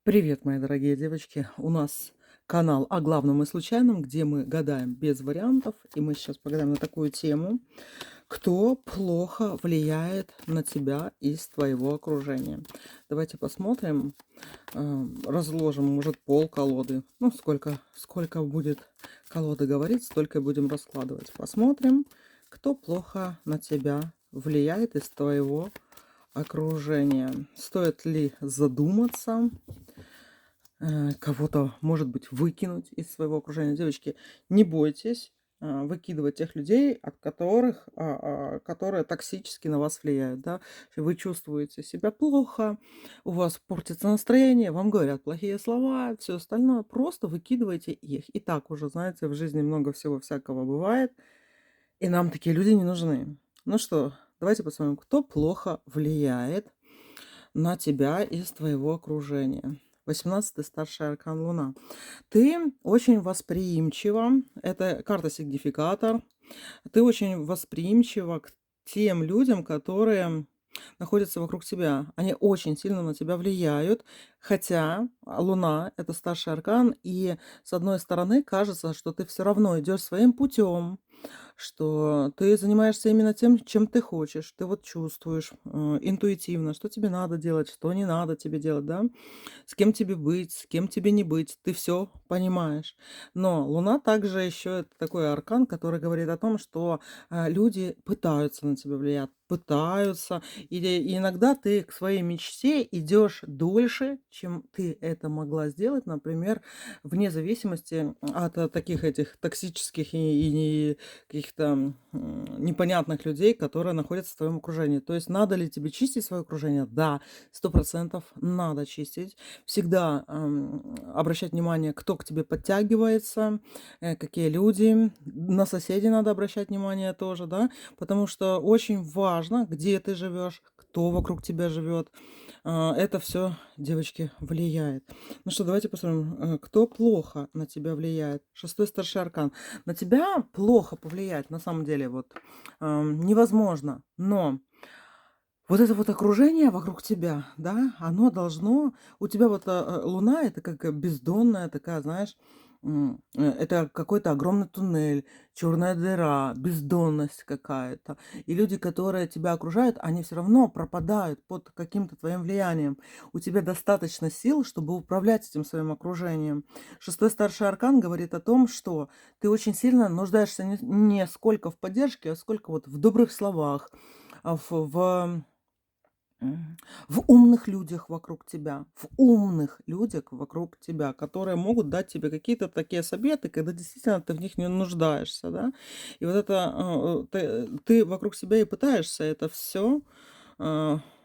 Привет, мои дорогие девочки! У нас канал о главном и случайном, где мы гадаем без вариантов. И мы сейчас погадаем на такую тему. Кто плохо влияет на тебя из твоего окружения? Давайте посмотрим, разложим, может, пол колоды. Ну, сколько будет колода говорить, столько и будем раскладывать. Посмотрим, кто плохо на тебя влияет из твоего окружения. Стоит ли задуматься? Кого-то, может быть, выкинуть из своего окружения. Девочки, не бойтесь выкидывать тех людей, которые токсически на вас влияют, да. Если вы чувствуете себя плохо, у вас портится настроение, вам говорят плохие слова, все остальное, просто выкидывайте их. И так уже, знаете, в жизни много всего всякого бывает, и нам такие люди не нужны. Ну что, давайте посмотрим, кто плохо влияет на тебя из твоего окружения. 18 старший аркан Луна. Ты очень восприимчива. Это карта-сигнификатор. Ты очень восприимчива к тем людям, которые находятся вокруг тебя. Они очень сильно на тебя влияют. Хотя Луна — это старший аркан, и с одной стороны кажется, что ты все равно идешь своим путем, что ты занимаешься именно тем, чем ты хочешь. Ты вот чувствуешь интуитивно, что тебе надо делать, что не надо тебе делать, да? С кем тебе быть, с кем тебе не быть, ты все понимаешь. Но Луна также еще это такой аркан, который говорит о том, что, люди пытаются на тебя влиять, пытаются. И иногда ты к своей мечте идешь дольше, чем ты это могла сделать, например, вне зависимости от, таких этих токсических и каких-то, непонятных людей, которые находятся в твоем окружении. То есть надо ли тебе чистить свое окружение? Да, 100% надо чистить. Всегда, обращать внимание, кто к тебе подтягивается, какие люди. На соседей надо обращать внимание тоже, да, потому что очень важно, где ты живешь, кто вокруг тебя живет. Это все, девочки, влияет. Ну что, давайте посмотрим, кто плохо на тебя влияет. Шестой старший аркан. На тебя плохо повлиять, на самом деле, вот, невозможно, но вот это вот окружение вокруг тебя, да, оно должно. У тебя вот, Луна — это как, бездонная такая, знаешь, это какой-то огромный туннель, черная дыра, бездонность какая-то. И люди, которые тебя окружают, они все равно пропадают под каким-то твоим влиянием. У тебя достаточно сил, чтобы управлять этим своим окружением. Шестой старший аркан говорит о том, что ты очень сильно нуждаешься не сколько в поддержке, а сколько вот в добрых словах, М. в умных людях вокруг тебя, в умных людях вокруг тебя, которые могут дать тебе какие-то такие советы, когда действительно ты в них не нуждаешься, да. И вот это, ты вокруг себя и пытаешься это все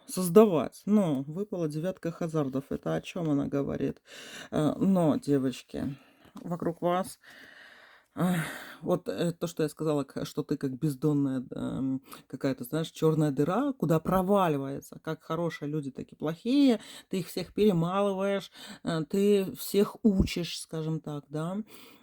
создавать. Но выпала девятка хазардов. Это о чем она говорит? Но, девочки, вокруг вас Ах, вот, то, что я сказала, что ты как бездонная, какая-то, знаешь, черная дыра, куда проваливается как хорошие люди, так и плохие. Ты их всех перемалываешь, ты всех учишь, скажем так, да.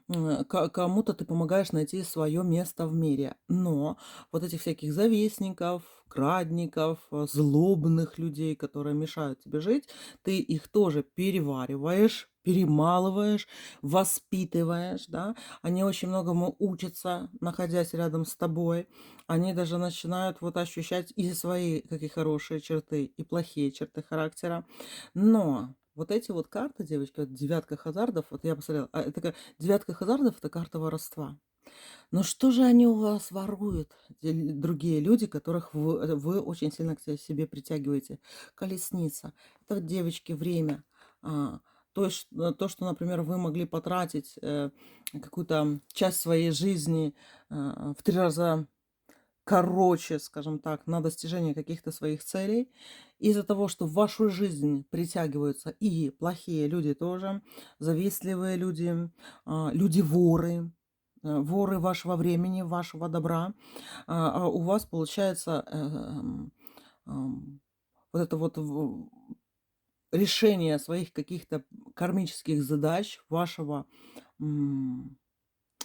Кому-то ты помогаешь найти свое место в мире. Но вот этих всяких завистников, крадников, злобных людей, которые мешают тебе жить, ты их тоже перевариваешь, перемалываешь, воспитываешь, да. Они очень многому учатся, находясь рядом с тобой. Они даже начинают вот ощущать и свои какие хорошие черты, и плохие черты характера. Но вот эти вот карты, девочки, вот девятка хазардов, вот я посмотрела, девятка хазардов — это карта воровства. Но что же они у вас воруют, другие люди, которых вы очень сильно к себе притягиваете? Колесница. Это вот, девочки, время. А, то, что, например, вы могли потратить какую-то часть своей жизни в 3 раза короче, скажем так, на достижение каких-то своих целей. Из-за того, что в вашу жизнь притягиваются и плохие люди тоже, завистливые люди, люди-воры, воры вашего времени, вашего добра, у вас получается ам, вот это вот решение своих каких-то кармических задач, вашего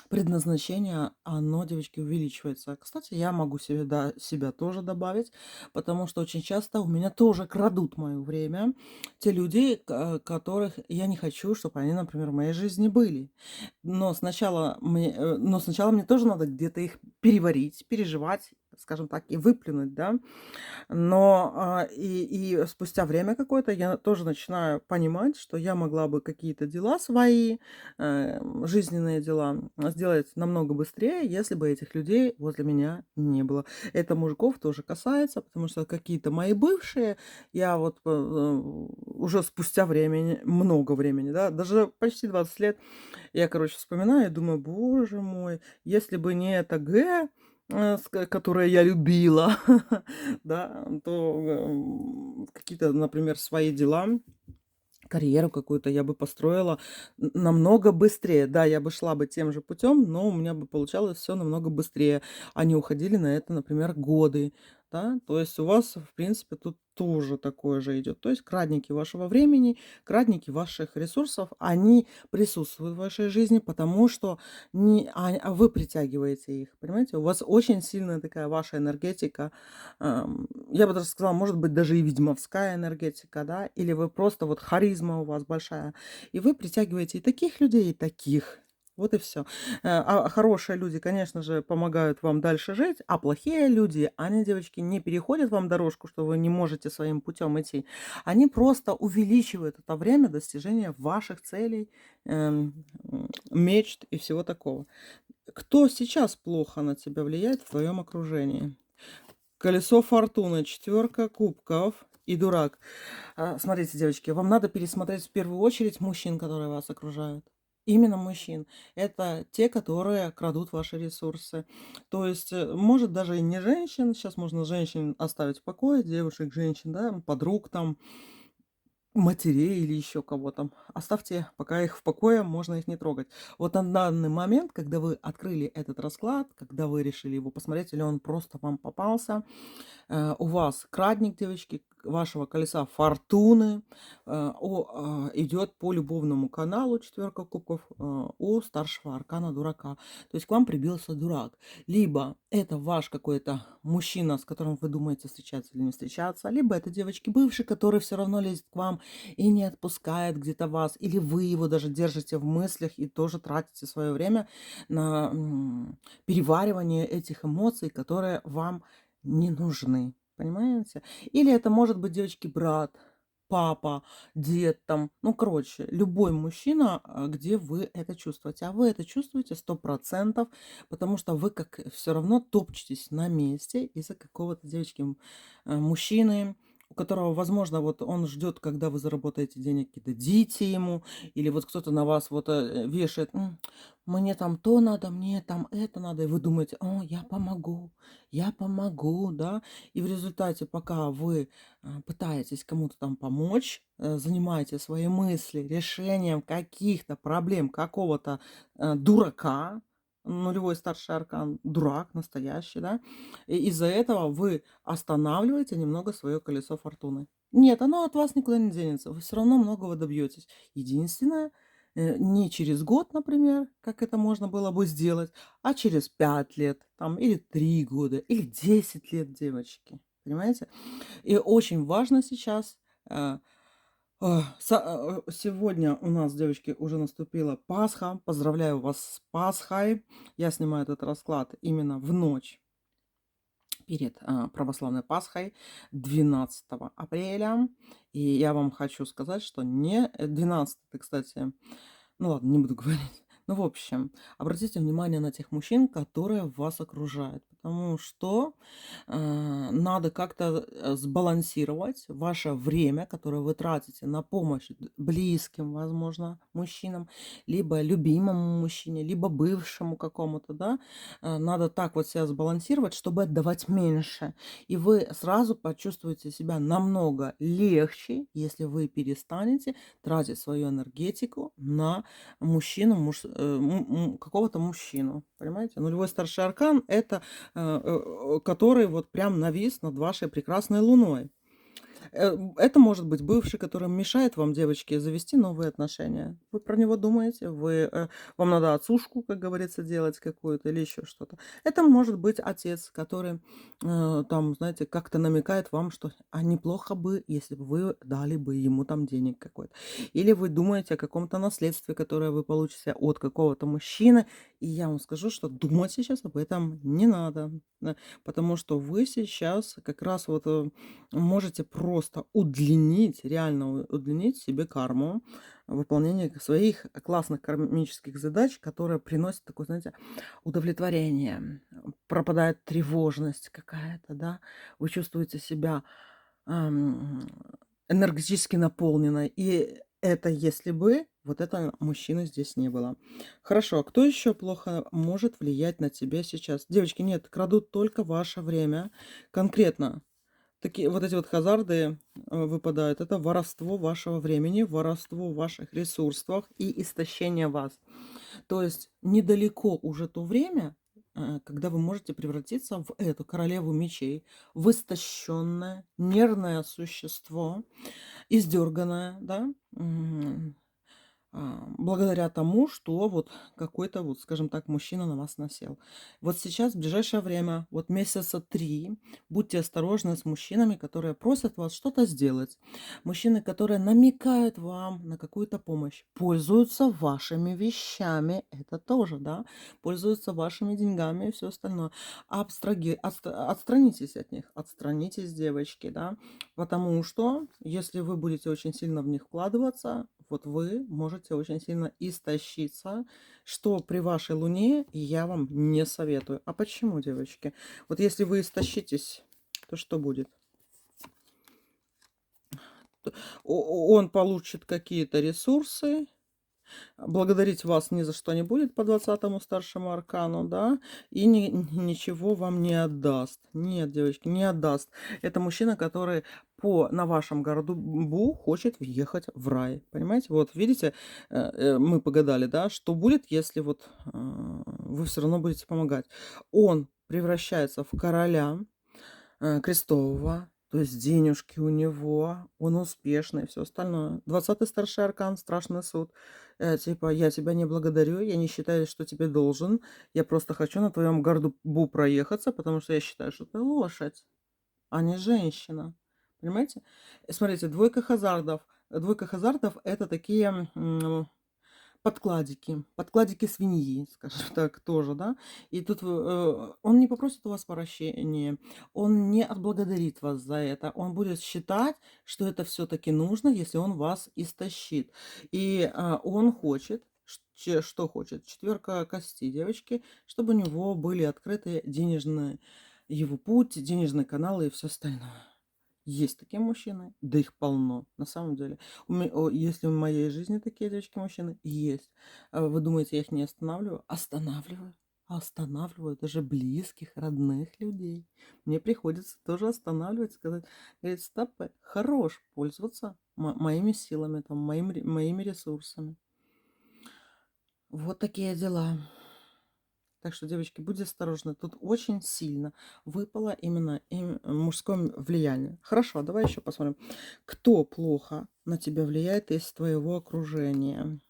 предназначение, оно, девочки, увеличивается. Кстати, я могу себе, да, себя тоже добавить, потому что очень часто у меня тоже крадут мое время те люди, которых я не хочу, чтобы они, например, в моей жизни были. Но сначала мне тоже надо где-то их переварить, переживать, скажем так, и выплюнуть, да. Но спустя время какое-то я тоже начинаю понимать, что я могла бы какие-то дела свои, жизненные дела, сделать намного быстрее, если бы этих людей возле меня не было. Это мужиков тоже касается, потому что какие-то мои бывшие, я вот уже спустя времени, много времени, да, даже почти 20 лет, я, короче, вспоминаю и думаю, боже мой, если бы не это которое я любила, да, то какие-то, например, свои дела, карьеру какую-то я бы построила намного быстрее. Да, я бы шла бы тем же путем, но у меня бы получалось все намного быстрее, а не уходили на это, например, годы. Да? То есть у вас, в принципе, тут тоже такое же идет. То есть крадники вашего времени, крадники ваших ресурсов, они присутствуют в вашей жизни, потому что вы притягиваете их, понимаете? У вас очень сильная такая ваша энергетика, я бы даже сказала, может быть, даже и ведьмовская энергетика, да, или вы просто вот харизма у вас большая, и вы притягиваете и таких людей, и таких. Вот и все. А хорошие люди, конечно же, помогают вам дальше жить, а плохие люди, они, девочки, не переходят вам дорожку, что вы не можете своим путем идти. Они просто увеличивают это время достижения ваших целей, мечт и всего такого. Кто сейчас плохо на тебя влияет в твоем окружении? Колесо фортуны, четверка кубков и дурак. Смотрите, девочки, вам надо пересмотреть в первую очередь мужчин, которые вас окружают. Именно мужчин. Это те, которые крадут ваши ресурсы. То есть, может, даже и не женщин. Сейчас можно женщин оставить в покое, девушек, женщин, да, подруг там, матерей или еще кого там. Оставьте пока их в покое, можно их не трогать. Вот на данный момент, когда вы открыли этот расклад, когда вы решили его посмотреть, или он просто вам попался, у вас крадник, девочки, вашего колеса фортуны, идет по любовному каналу четверка кубков у старшего аркана дурака. То есть к вам прибился дурак. Либо это ваш какой-то мужчина, с которым вы думаете встречаться или не встречаться, либо это девочки бывший, который все равно лезет к вам и не отпускает где-то вас, или вы его даже держите в мыслях и тоже тратите свое время на переваривание этих эмоций, которые вам не нужны. Понимаете? Или это может быть, девочки, брат, папа, дед там. Ну, короче, любой мужчина, где вы это чувствуете. А вы это чувствуете 100%, потому что вы как все равно топчетесь на месте из-за какого-то, девочки, мужчины, у которого, возможно, вот он ждет, когда вы заработаете денег, какие-то дети ему, или вот кто-то на вас вот вешает, мне там то надо, мне там это надо, и вы думаете, о, я помогу, да, и в результате, пока вы пытаетесь кому-то там помочь, занимаете свои мысли решением каких-то проблем какого-то дурака, нулевой старший аркан, дурак настоящий, да, и из-за этого вы останавливаете немного свое колесо фортуны. Нет, оно от вас никуда не денется, вы все равно многого добьетесь. Единственное, не через год, например, как это можно было бы сделать, а через 5 лет, там, или 3 года, или 10 лет, девочки. Понимаете? И очень важно сейчас, сегодня у нас, девочки, уже наступила Пасха. Поздравляю вас с Пасхой. Я снимаю этот расклад именно в ночь перед православной Пасхой 12 апреля. И я вам хочу сказать, что не 12, кстати, ну ладно, не буду говорить. Ну, в общем, обратите внимание на тех мужчин, которые вас окружают, потому что надо как-то сбалансировать ваше время, которое вы тратите на помощь близким, возможно, мужчинам, либо любимому мужчине, либо бывшему какому-то, да. Надо так вот себя сбалансировать, чтобы отдавать меньше. И вы сразу почувствуете себя намного легче, если вы перестанете тратить свою энергетику на мужчину, какого-то мужчину. Понимаете? Нулевой старший аркан – это который вот прям навис над вашей прекрасной луной. Это может быть бывший, который мешает вам, девочки, завести новые отношения. Вы про него думаете, вам надо отсушку, как говорится, делать какую-то или еще что-то. Это может быть отец, который, там, знаете, как-то намекает вам, что, неплохо бы, если бы вы дали бы ему там денег какой-то. Или вы думаете о каком-то наследстве, которое вы получите от какого-то мужчины. И я вам скажу, что думать сейчас об этом не надо, потому что вы сейчас как раз вот, можете просто удлинить, реально удлинить себе карму, выполнение своих классных кармических задач, которые приносят такое, знаете, удовлетворение. Пропадает тревожность какая-то, да. Вы чувствуете себя, ам, энергетически наполненной. И это если бы вот этого мужчины здесь не было. Хорошо, а кто еще плохо может влиять на тебя сейчас? Девочки, нет, крадут только ваше время. Конкретно такие вот эти вот хазарды, выпадают. Это воровство вашего времени, воровство ваших ресурсов и истощение вас. То есть недалеко уже то время, когда вы можете превратиться в эту королеву мечей, в истощенное, нервное существо, издерганное, да, благодаря тому, что вот какой-то вот, скажем так, мужчина на вас насел. Вот сейчас, в ближайшее время, вот месяца 3, будьте осторожны с мужчинами, которые просят вас что-то сделать. Мужчины, которые намекают вам на какую-то помощь, пользуются вашими вещами, это тоже, да, пользуются вашими деньгами и все остальное. Отстранитесь от них, отстранитесь, девочки, да, потому что если вы будете очень сильно в них вкладываться, вот вы можете очень сильно истощиться, что при вашей луне я вам не советую. А почему, девочки? Вот если вы истощитесь, то что будет? Он получит какие-то ресурсы, благодарить вас ни за что не будет по 20-му старшему аркану, да, и ничего вам не отдаст. Нет, девочки, не отдаст. Это мужчина, который на вашем горбу хочет въехать в рай. Понимаете? Вот, видите, мы погадали, да, что будет, если вот вы все равно будете помогать. Он превращается в короля крестового, то есть денежки у него, он успешный, все остальное. 20-й старший аркан, страшный суд. Типа, я тебя не благодарю, я не считаю, что тебе должен, я просто хочу на твоем горбу проехаться, потому что я считаю, что ты лошадь, а не женщина. Понимаете? Смотрите, двойка хазардов. Двойка хазардов это такие подкладики свиньи, скажем так, тоже, да. И тут он не попросит у вас прощения, он не отблагодарит вас за это, он будет считать, что это все-таки нужно, если он вас истощит. И он хочет, что хочет? Четверка костей, девочки, чтобы у него были открыты денежные его путь, денежные каналы и все остальное. Есть такие мужчины, да их полно, на самом деле. Если в моей жизни такие девочки-мужчины, есть. Вы думаете, я их не останавливаю? Останавливаю. Останавливаю даже близких, родных людей. Мне приходится тоже останавливать, сказать, говорит, стоп, хорош пользоваться моими силами, там, моими ресурсами. Вот такие дела. Так что, девочки, будьте осторожны. Тут очень сильно выпало именно мужское влияние. Хорошо, давай еще посмотрим. Кто плохо на тебя влияет из твоего окружения?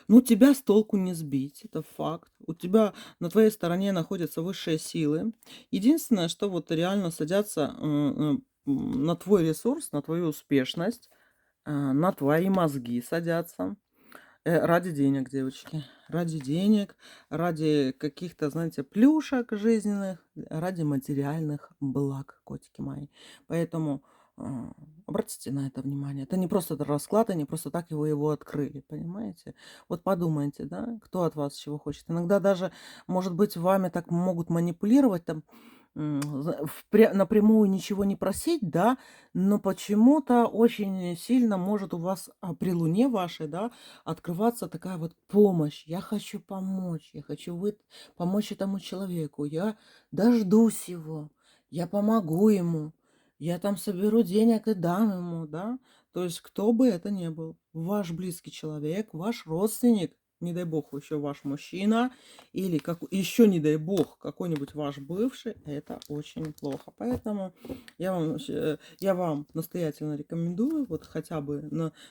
Ну, тебя с толку не сбить, это факт. У тебя на твоей стороне находятся высшие силы. Единственное, что вот реально садятся на твой ресурс, на твою успешность, на твои мозги садятся. Ради денег, девочки. Ради денег, ради каких-то, знаете, плюшек жизненных, ради материальных благ, котики мои. Поэтому обратите на это внимание. Это не просто расклад, и не просто так его открыли, понимаете? Вот подумайте, да, кто от вас чего хочет. Иногда даже, может быть, вами так могут манипулировать, там, напрямую ничего не просить, да, но почему-то очень сильно может у вас при луне вашей, да, открываться такая вот помощь. Я хочу помочь, я хочу помочь этому человеку, я дождусь его, я помогу ему, я там соберу денег и дам ему, да. То есть кто бы это ни был, ваш близкий человек, ваш родственник, не дай бог, еще ваш мужчина или как, еще не дай бог, какой-нибудь ваш бывший, это очень плохо. Поэтому я вам настоятельно рекомендую, вот хотя бы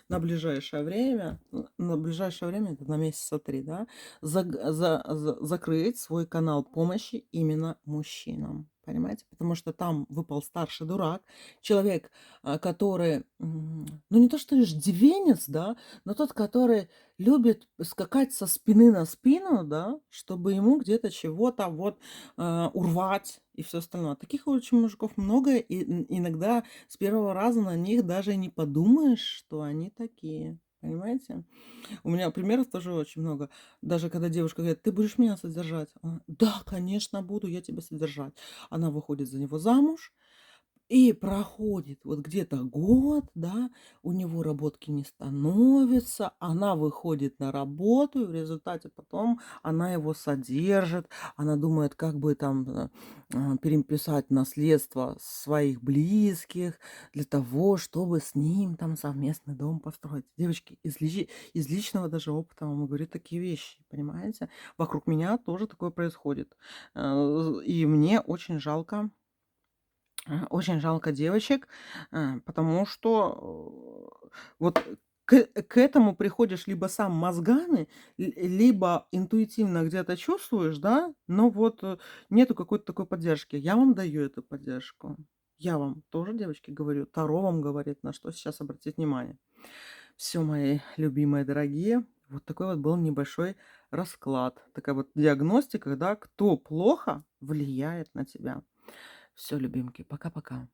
на ближайшее время, на ближайшее время, это на месяца 3, да, закрыть свой канал помощи именно мужчинам. Понимаете? Потому что там выпал старший дурак, человек, который, ну не то что иждивенец, да, но тот, который любит скакать со спины на спину, да, чтобы ему где-то чего-то вот урвать и все остальное. Таких очень мужиков много, и иногда с первого раза на них даже не подумаешь, что они такие. Понимаете? У меня примеров тоже очень много. Даже когда девушка говорит: "Ты будешь меня содержать?" Она: "Да, конечно, буду я тебя содержать". Она выходит за него замуж, и проходит вот где-то год, да, у него работки не становится, она выходит на работу, и в результате потом она его содержит, она думает, как бы там переписать наследство своих близких для того, чтобы с ним там совместный дом построить. Девочки, из личного даже опыта вам говорю такие вещи, понимаете? Вокруг меня тоже такое происходит. И мне очень жалко девочек, потому что, вот к этому приходишь либо сам мозгами, либо интуитивно где-то чувствуешь, да, но вот, нету какой-то такой поддержки. Я вам даю эту поддержку. Я вам тоже, девочки, говорю. Таро вам говорит, на что сейчас обратить внимание. Все, мои любимые, дорогие, вот такой вот был небольшой расклад. Такая вот диагностика, да, кто плохо влияет на тебя. Все, любимки, пока-пока.